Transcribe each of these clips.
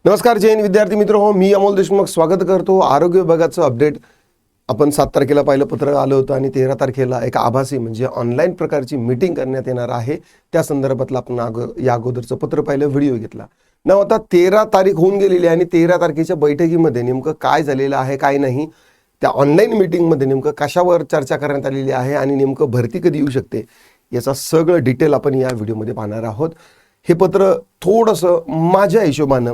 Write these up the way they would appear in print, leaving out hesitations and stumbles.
नमस्कार जैन विद्यार्थी मित्र हो, मी अमोल देशमुख स्वागत करतो. आरोग्य विभागाचं अपडेट आपण 7 तारखेला पहिलं पत्र आलं होतं आणि 13 तारखेला एक आभासी म्हणजे ऑनलाईन प्रकारची मीटिंग करण्यात येणार आहे. त्या संदर्भातलं आपण या अगोदरचं पत्र पाहिलं, व्हिडिओ घेतला. न आता 13 तारीख होऊन गेलेली आहे आणि 13 तारखेच्या बैठकीमध्ये नेमकं काय झालेलं आहे काय नाही, त्या ऑनलाईन मीटिंगमध्ये नेमकं कशावर चर्चा करण्यात आलेली आहे आणि नेमकं भरती कधी येऊ शकते याचा सगळं डिटेल आपण या व्हिडिओमध्ये पाहणार आहोत. हे पत्र थोडंसं माझ्या हिशोबानं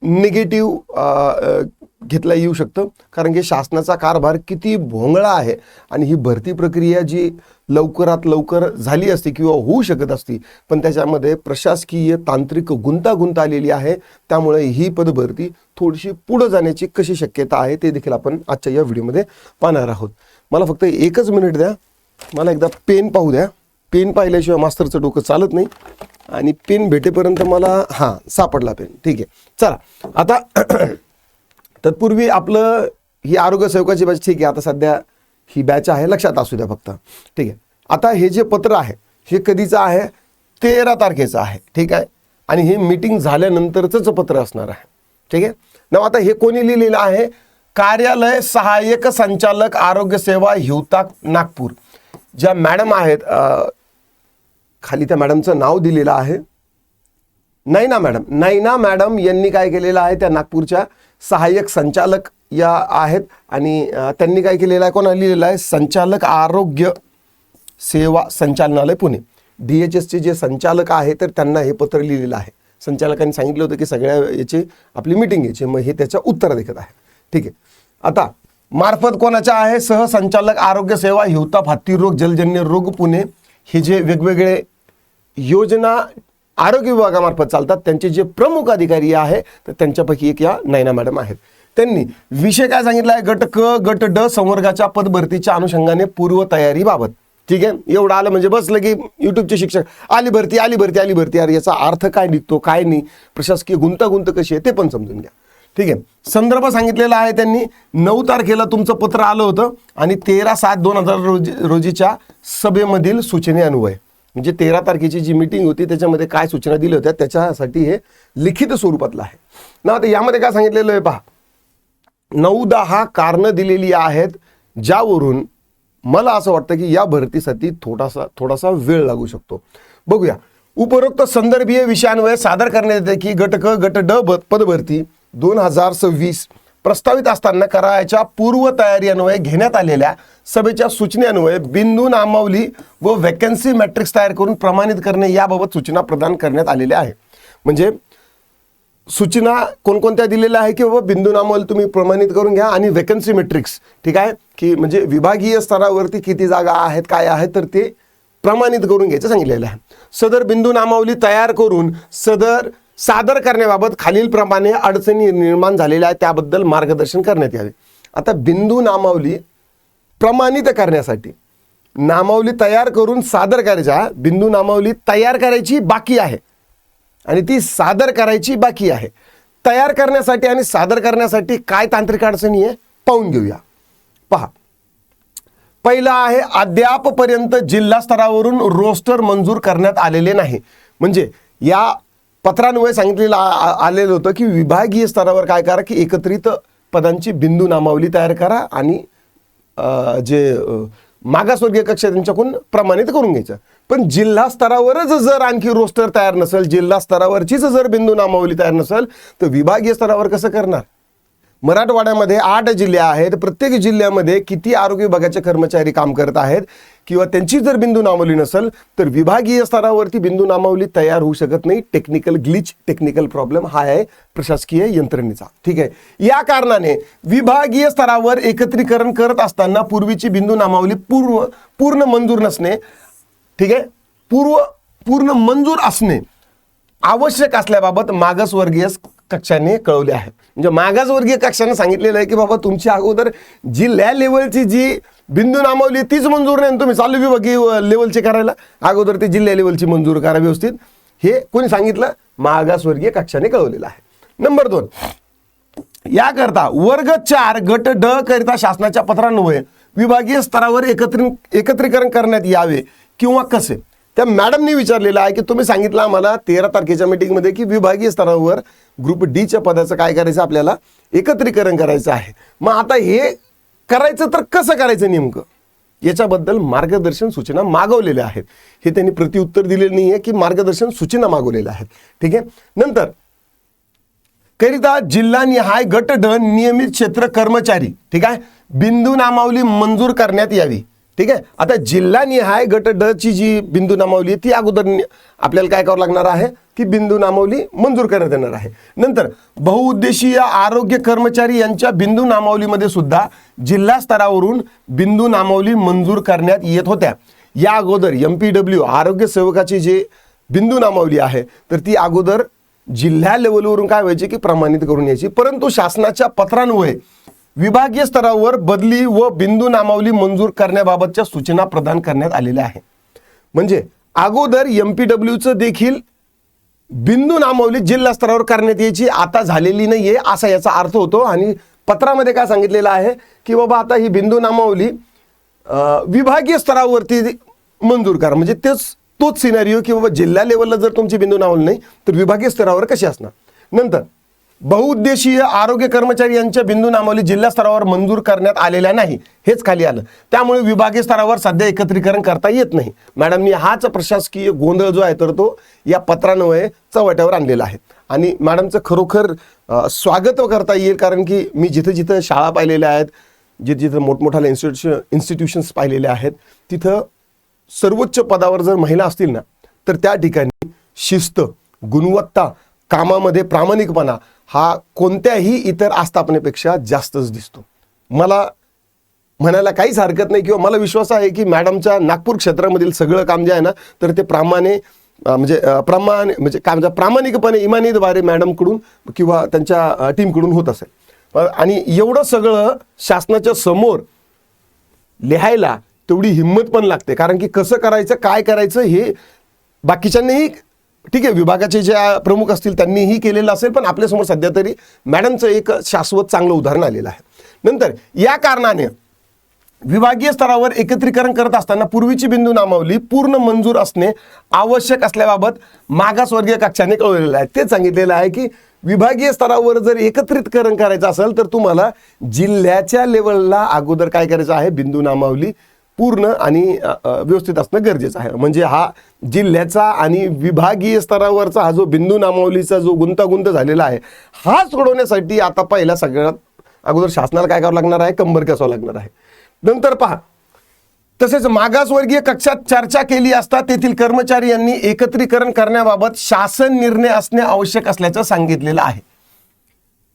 निगेटिव्ह घेतला येऊ शकतं, कारण की शासनाचा कारभार किती भोंगळा आहे आणि ही भरती प्रक्रिया जी लवकरात लवकर झाली असती किंवा होऊ शकत असती, पण त्याच्यामध्ये प्रशासकीय तांत्रिक गुंतागुंत आलेली आहे. त्यामुळे ही पदभरती थोडीशी पुढे जाण्याची कशी शक्यता आहे ते देखील आपण आजच्या या व्हिडिओमध्ये पाहणार आहोत. मला फक्त एकच मिनिट द्या, मला एकदा पेन पाहू द्या. पेन पाहिल्याशिवाय मास्तरचं डोकं चालत नाही आणि पेन भेटेपर्यंत मला सापडला पेन. ठीक आहे, चला आता तत्पूर्वी आपलं ही आरोग्य सेवकाची बॅच, ठीक आहे, आता सध्या ही बॅच आहे, लक्षात असू द्या फक्त. ठीक आहे, आता हे जे पत्र आहे हे कधीचं आहे, 13 तारखेचं आहे. ठीक आहे, आणि हे मीटिंग झाल्यानंतरच पत्र असणार आहे. ठीक आहे ना. आता हे कोणी लिहिलेलं आहे, कार्यालय सहाय्यक संचालक आरोग्य सेवा हिवताप नागपूर. ज्या मॅडम आहेत, खाली त्या मॅडमचं नाव दिलेलं आहे, नैना मॅडम यांनी काय केलेलं आहे, त्या नागपूरच्या सहाय्यक संचालक या आहेत आणि त्यांनी काय केलेलं आहे, कोणा लिहिलेलं आहे, संचालक आरोग्य सेवा संचालनालय पुणे, DHSचे जे संचालक आहे तर त्यांना हे पत्र लिहिलेलं आहे. संचालकांनी सांगितलं होतं की सगळ्या याची आपली मीटिंग घ्यायची, मग हे त्याच्या उत्तर देखत आहे. ठीक आहे, आता मार्फत कोणाच्या आहे, सहसंचालक आरोग्य सेवा हिवताप हत्ती रोग जलजन्य रोग पुणे. हे जे वेगवेगळे योजना आरोग्य विभागामार्फत चालतात त्यांचे जे प्रमुख अधिकारी आहे तर त्यांच्यापैकी एक या नैना मॅडम आहेत. त्यांनी विषय काय सांगितला आहे, गट क गट ड संवर्गाच्या पदभरतीच्या अनुषंगाने पूर्वतयारीबाबत. ठीक आहे, एवढं आलं म्हणजे बसलं की युट्यूबचे शिक्षक आली भरती अरे याचा अर्थ काय निघतो काय नाही, प्रशासकीय गुंतागुंत कशी आहे ते पण समजून घ्या. ठीक आहे, संदर्भ सांगितलेला आहे त्यांनी. 9 तारखेला तुमचं पत्र आलं होतं आणि 13/7/2000 रोजीच्या सभेमधील सूचनेअन्वये, म्हणजे 13 तारखेची जी मीटिंग होती त्याच्यामध्ये काय सूचना दिल्या होत्या त्याच्यासाठी हे लिखित स्वरूपातलं आहे ना. आता यामध्ये काय सांगितलेलं आहे पहा, 9-10 कारणं दिलेली आहेत ज्यावरून मला असं वाटतं की या भरतीसाठी थोडासा वेळ लागू शकतो. बघूया. उपरोक्त संदर्भीय विषयान्वये सादर करण्यात येते की गट क गट ड पदभरती 2026 प्रस्तावित असताना करायच्या पूर्वतयारी अन्वये घेण्यात आलेल्या सभेच्या सूचनेअन्वये बिंदू नामावली व वॅकन्सी मॅट्रिक्स तयार करून प्रमाणित करणे याबाबत सूचना प्रदान करण्यात आलेल्या आहे. म्हणजे सूचना कोणकोणत्या दिलेल्या आहे की बाबा बिंदू नामावली तुम्ही प्रमाणित करून घ्या आणि वॅकन्सी मॅट्रिक्स, ठीक आहे, की म्हणजे विभागीय स्तरावरती किती जागा आहेत काय आहेत तर ते प्रमाणित करून घ्यायचं सांगितलेलं आहे. सदर बिंदू नामावली तयार करून सादर करण्याबाबत खालील प्रमाणे अडचणी निर्माण झालेल्या आहेत त्याबद्दल मार्गदर्शन करण्यात यावे. आता बिंदू नामावली प्रमाणित करण्यासाठी नामावली तयार करून सादर करायच्या, बिंदू नामावली तयार करायची बाकी आहे आणि ती सादर करायची बाकी आहे. तयार करण्यासाठी आणि सादर करण्यासाठी काय तांत्रिक अडचणी आहे पाहून घेऊया. पहा, पहिला आहे, अद्यापपर्यंत जिल्हा स्तरावरून रोस्टर मंजूर करण्यात आलेले नाही. म्हणजे या पत्रान्वये सांगितलेलं आलेलं होतं की विभागीय स्तरावर काय करा की एकत्रित पदांची बिंदू नामावली तयार करा आणि जे मागासवर्गीय कक्ष त्यांच्याकडून प्रमाणित करून घ्यायचं. पण जिल्हा स्तरावरच जर आणखी रोस्टर तयार नसेल, जिल्हा स्तरावरचीच जर बिंदू नामावली तयार नसेल तर विभागीय स्तरावर कसं करणार. मराठवाड्यामध्ये 8 जिल्हे आहेत, प्रत्येक जिल्ह्यामध्ये किती आरोग्य विभागाचे कर्मचारी काम करत आहेत किंवा त्यांची जर बिंदू नामावली नसेल तर विभागीय स्तरावरती बिंदू नामावली तयार होऊ शकत नाही. टेक्निकल ग्लिच, टेक्निकल प्रॉब्लेम हा आहे प्रशासकीय यंत्रणेचा. ठीक आहे, या कारणाने विभागीय स्तरावर एकत्रीकरण करत असताना पूर्वीची बिंदू नामावली पूर्ण मंजूर नसणे, ठीक आहे, पूर्ण मंजूर असणे आवश्यक असल्याबाबत मागासवर्गीय कक्षाने कळवले आहे. म्हणजे मागासवर्गीय कक्षाने सांगितलेलं आहे की बाबा तुमची अगोदर जिल्हा लेवलची जी बिंदू नामावली तीच मंजूर नाही, तुम्ही चालू विभागीय लेवलचे करायला अगोदर ते जिल्हा लेवलची मंजूर करा व्यवस्थित. हे कोणी सांगितलं, मागासवर्गीय कक्षाने कळवलेलं आहे. नंबर 2, याकरता वर्ग 4 गट ड करिता शासनाच्या पत्रान्वये विभागीय स्तरावर एकत्रीकरण करण्यात यावे किंवा कसे. त्या मॅडमनी विचारलेलं आहे की तुम्ही सांगितलं आम्हाला 13 तारखेच्या मीटिंगमध्ये की विभागीय स्तरावर ग्रुप डीच्या पदाचं काय करायचं, आपल्याला एकत्रीकरण करायचं आहे. मग आता हे करायचं तर कसं करायचं नेमकं, याच्याबद्दल मार्गदर्शन सूचना मागवलेल्या आहेत. हे त्यांनी प्रत्युत्तर दिलेलं नाही आहे की मार्गदर्शन सूचना मागवलेल्या आहेत. ठीक आहे. नंतर करिता जिल्हानिहाय गट ड नियमित क्षेत्र कर्मचारी, ठीक आहे, बिंदू नामावली मंजूर करण्यात यावी. ठीक आहे. आता जिल्हानिहाय गट ड ची जी बिंदू नामावली ती अगोदर आपल्याला काय करावं लागणार आहे की बिंदू नामावली मंजूर करण्यात येणार आहे. नंतर बहुउद्देशीय आरोग्य कर्मचारी यांच्या बिंदू नामावलीमध्ये सुद्धा जिल्हा स्तरावरून बिंदू नामावली मंजूर करण्यात येत होत्या. या अगोदर MPW आरोग्य सेवकाची जे बिंदू नामावली आहे तर ती अगोदर जिल्हा लेवलवरून काय व्हायची की प्रमाणित करून यायची. परंतु शासनाच्या पत्रान्वये विभागीय स्तरावर बदली व बिंदू नामावली मंजूर करण्याबाबतच्या सूचना प्रदान करण्यात आलेल्या आहे. म्हणजे अगोदर MPWचं देखील बिंदू नामावली जिल्हा स्तरावर करण्यात यायची, आता झालेली नाहीये असा याचा अर्थ होतो. आणि पत्रामध्ये काय सांगितलेलं आहे की बाबा आता ही बिंदू नामावली विभागीय स्तरावरती मंजूर करा. म्हणजे तोच सिनारिओ की बाबा जिल्हा लेवलला जर तुमची बिंदू नामावली नाही तर विभागीय स्तरावर कशी असणार. नंतर बहुउद्देशीय आरोग्य कर्मचारी यांच्या बिंदू नामावली जिल्हा स्तरावर मंजूर करण्यात आलेल्या नाही, हेच खाली आलं. त्यामुळे विभागीय स्तरावर सध्या एकत्रीकरण करता येत नाही. मॅडमनी हाच प्रशासकीय गोंधळ जो आहे तर तो या पत्रान्वये चव्हाट्यावर आणलेला आहे. आणि मॅडमचं खरोखर स्वागत करता येईल, कारण की मी जिथं जिथं शाळा पाहिलेल्या आहेत, जिथं मोठमोठ्या इन्स्टिट्यूशन्स पाहिलेले आहेत, तिथं सर्वोच्च पदावर जर महिला असतील ना तर त्या ठिकाणी शिस्त, गुणवत्ता, कामामध्ये प्रामाणिकपणा हा कोणत्याही इतर आस्थापनेपेक्षा जास्तच दिसतो. मला म्हणायला काहीच हरकत नाही किंवा मला विश्वास आहे की मॅडमच्या नागपूर क्षेत्रामधील सगळं काम जे आहे ना तर ते प्रामाणिकपणे इमानीद्वारे मॅडमकडून किंवा त्यांच्या टीमकडून होत असेल. आणि एवढं सगळं शासनाच्या समोर लिहायला तेवढी हिंमत पण लागते, कारण की कसं करायचं, काय करायचं हे बाकीच्यांनीही, ठीक आहे, विभागाचे जे प्रमुख असतील त्यांनीही केलेलं असेल, पण आपल्यासमोर सध्या तरी मॅडमचं एक शाश्वत चांगलं उदाहरण आलेलं आहे. नंतर या कारणाने विभागीय स्तरावर एकत्रीकरण करत असताना पूर्वीची बिंदू नामावली पूर्ण मंजूर असणे आवश्यक असल्याबाबत मागासवर्गीय कक्षाने कळवलेलं आहे. तेच सांगितलेलं आहे की विभागीय स्तरावर जर एकत्रितकरण करायचं असेल तर तुम्हाला जिल्ह्याच्या लेवलला अगोदर काय करायचं आहे, बिंदू नामावली पूर्ण आणि व्यवस्थित असणं गरजेचं आहे. म्हणजे हा जिल्ह्याचा आणि विभागीय स्तरावरचा हा जो बिंदू नामावलीचा जो गुंतागुंत झालेला आहे हा सोडवण्यासाठी आता पहिला सगळ्यात अगोदर शासनाला काय करावं लागणार आहे, कंबर कसावं लागणार आहे. नंतर पहा, तसेच मागासवर्गीय कक्षात चर्चा केली असता तेथील कर्मचारी यांनी एकत्रीकरण करण्याबाबत शासन निर्णय असणे आवश्यक असल्याचं सांगितलेलं आहे.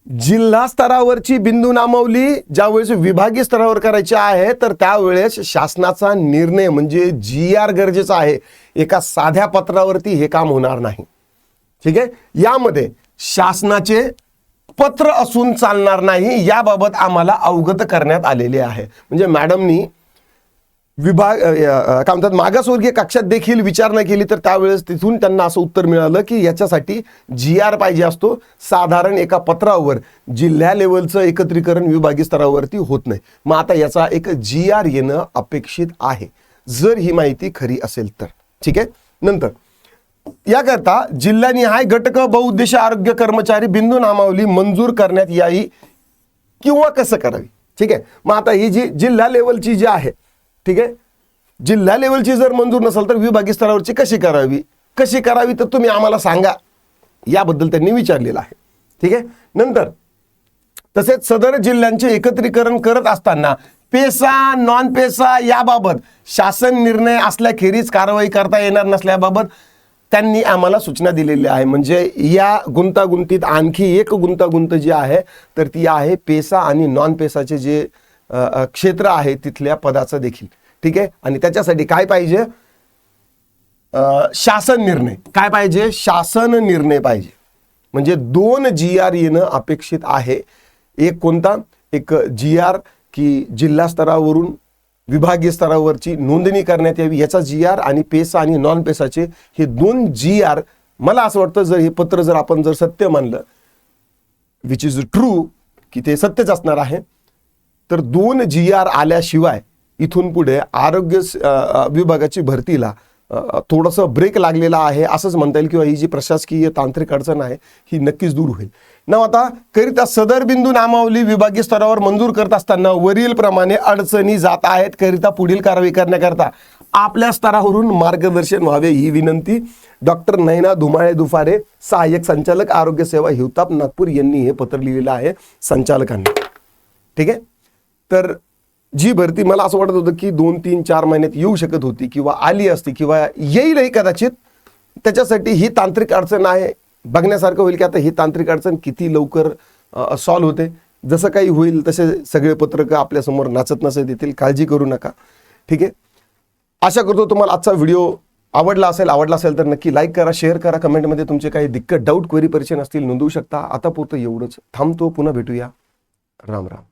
जिल्हा स्तरावरची बिंदू नामावली ज्यावेळेस विभागीय स्तरावर करायची आहे तर त्यावेळेस शासनाचा निर्णय म्हणजे GR गरजेचा आहे. एका साध्या पत्रावरती हे काम होणार नाही. ठीक आहे. यामध्ये शासनाचे पत्र असून चालणार नाही, याबाबत आम्हाला अवगत करण्यात आलेले आहे. म्हणजे मॅडमनी काय म्हणतात मागासवर्गीय कक्षात देखील विचारणा केली तर त्यावेळेस तिथून त्यांना असं उत्तर मिळालं की याच्यासाठी GR पाहिजे असतो. साधारण एका पत्रावर जिल्हा लेवलचं एकत्रीकरण विभागीय स्तरावरती होत नाही. मग आता याचा एक GR येणं अपेक्षित आहे, जर ही माहिती खरी असेल तर. ठीक आहे. नंतर याकरता जिल्हानिहाय घटक बहुउद्देशीय आरोग्य कर्मचारी बिंदू नामावली मंजूर करण्यात यावी किंवा कसं करावी. ठीक आहे. मग आता ही जी जिल्हा लेवलची जी आहे, ठीक आहे, जिल्हा लेवलची जर मंजूर नसेल तर विभागीय स्तरावरची कशी करावी तर तुम्ही आम्हाला सांगा, याबद्दल त्यांनी विचारलेलं आहे. ठीक आहे. नंतर तसेच सदर जिल्ह्यांचे एकत्रीकरण करत असताना पेसा नॉन पेसा याबाबत शासन निर्णय असल्याखेरीज कारवाई करता येणार नसल्याबाबत त्यांनी आम्हाला सूचना दिलेली आहे. म्हणजे या गुंतागुंतीत आणखी एक गुंतागुंत जी आहे तर ती आहे पेसा आणि नॉन पेसाचे जे क्षेत्र आहे तिथल्या पदाचं देखील. ठीक आहे. आणि त्याच्यासाठी काय पाहिजे, शासन निर्णय. काय पाहिजे, शासन निर्णय पाहिजे. म्हणजे 2 GR येणं अपेक्षित आहे. एक कोणता, एक GR की जिल्हा स्तरावरून विभागीय स्तरावरची नोंदणी करण्यात यावी याचा GR, आणि पेसा आणि नॉन पेसाचे हे 2 GR. मला असं वाटतं जर हे पत्र जर आपण जर सत्य मानलं, विच इज ट्रू की ते सत्यच असणार आहे, तर 2 GR आल्याशिवाय इथून पुढे आरोग्य विभागाची भरतीला थोडंसं ब्रेक लागलेला आहे असंच म्हणता येईल, किंवा ही जी प्रशासकीय तांत्रिक अडचण आहे ही नक्कीच दूर होईल. आता करिता सदर बिंदू नामावली विभागीय स्तरावर मंजूर करत असताना वरील प्रमाणे अडचणी जात आहेत, करिता पुढील कारवाई करण्याकरता आपल्या स्तरावरून मार्गदर्शन व्हावे ही विनंती डॉक्टर नयना धुमाळे दुफारे, सहाय्यक संचालक आरोग्य सेवा हिवताप नागपूर यांनी हे पत्र लिहिलेलं आहे संचालकांनी. ठीक आहे. तर जी भरती मला असं वाटत होतं की 2, 3, 4 महिन्यात येऊ शकत होती किंवा आली असती किंवा येईलही कदाचित, त्याच्यासाठी ही तांत्रिक अडचण आहे. बघण्यासारखं होईल की आता ही तांत्रिक अडचण किती लवकर सॉल्व्ह होते. जसं काही होईल तसे सगळे पत्रक आपल्यासमोर नाचत नसत येतील, काळजी करू नका. ठीक आहे. आशा करतो तुम्हाला आजचा व्हिडिओ आवडला असेल तर नक्की लाईक करा, शेअर करा, कमेंटमध्ये तुमचे काही दिक्कत, डाऊट, क्वेरी, परेशान असतील नोंदवू शकता. आता पुरतं एवढंच, थांबतो, पुन्हा भेटूया. राम राम.